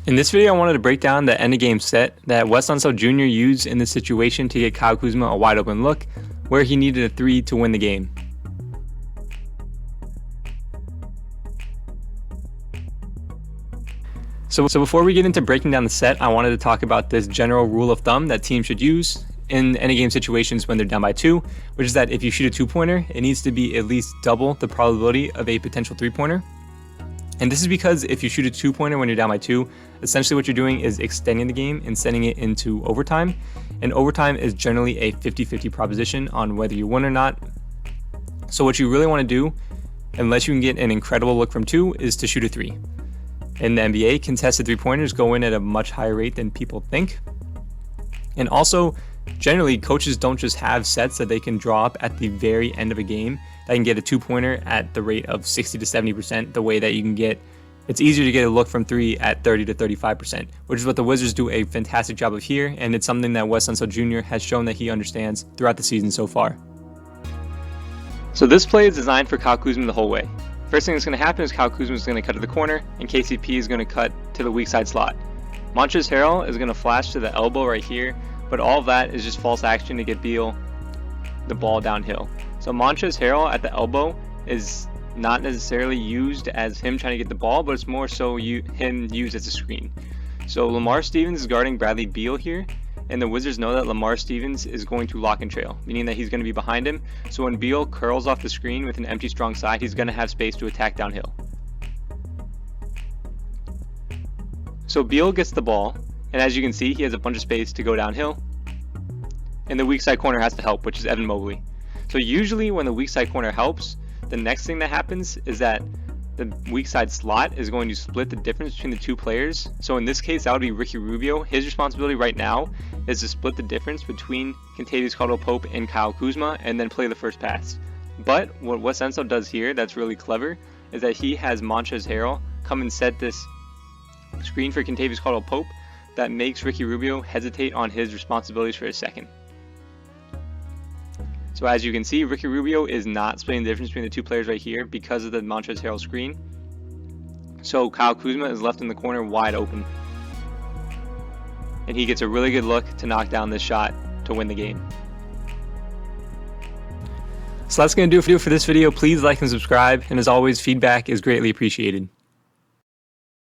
In this video, I wanted to break down the end of game set that Wes Unseld Jr. used in this situation to get Kyle Kuzma a wide open look where he needed a 3 to win the game. So before we get into breaking down the set, I wanted to talk about this general rule of thumb that teams should use in any game situations when they're down by 2, which is that if you shoot a 2-pointer, it needs to be at least double the probability of a potential 3-pointer. And this is because if you shoot a 2-pointer when you're down by 2, essentially what you're doing is extending the game and sending it into overtime. And overtime is generally a 50-50 proposition on whether you win or not. So what you really want to do, unless you can get an incredible look from 2, is to shoot a 3. In the NBA, contested 3-pointers go in at a much higher rate than people think. And also, generally, coaches don't just have sets that they can draw up at the very end of a game that can get a 2-pointer at the rate of 60 to 70%, the way that you can get, it's easier to get a look from 3 at 30 to 35%, which is what the Wizards do a fantastic job of here, and it's something that Wes Unseld Jr. has shown that he understands throughout the season so far. So this play is designed for Kyle Kuzma the whole way. First thing that's going to happen is Kyle Kuzma is going to cut to the corner, and KCP is going to cut to the weak side slot. Montrezl Harrell is going to flash to the elbow right here, but all of that is just false action to get Beal the ball downhill. So Montrezl Harrell at the elbow is not necessarily used as him trying to get the ball, but it's more so him used as a screen. So Lamar Stevens is guarding Bradley Beal here, and the Wizards know that Lamar Stevens is going to lock and trail, meaning that he's going to be behind him. So when Beal curls off the screen with an empty strong side, he's going to have space to attack downhill. So Beal gets the ball, and as you can see, he has a bunch of space to go downhill. And the weak side corner has to help, which is Evan Mobley. So usually when the weak side corner helps, the next thing that happens is that the weak side slot is going to split the difference between the two players. So in this case, that would be Ricky Rubio. His responsibility right now is to split the difference between Kentavious Caldwell-Pope and Kyle Kuzma and then play the first pass. But what Wes Unseld does here that's really clever is that he has Montrezl Harrell come and set this screen for Kentavious Caldwell-Pope that makes Ricky Rubio hesitate on his responsibilities for a second. So as you can see, Ricky Rubio is not splitting the difference between the two players right here because of the Montrezl Harrell screen. So Kyle Kuzma is left in the corner wide open. And he gets a really good look to knock down this shot to win the game. So that's going to do it for this video. Please like and subscribe. And as always, feedback is greatly appreciated.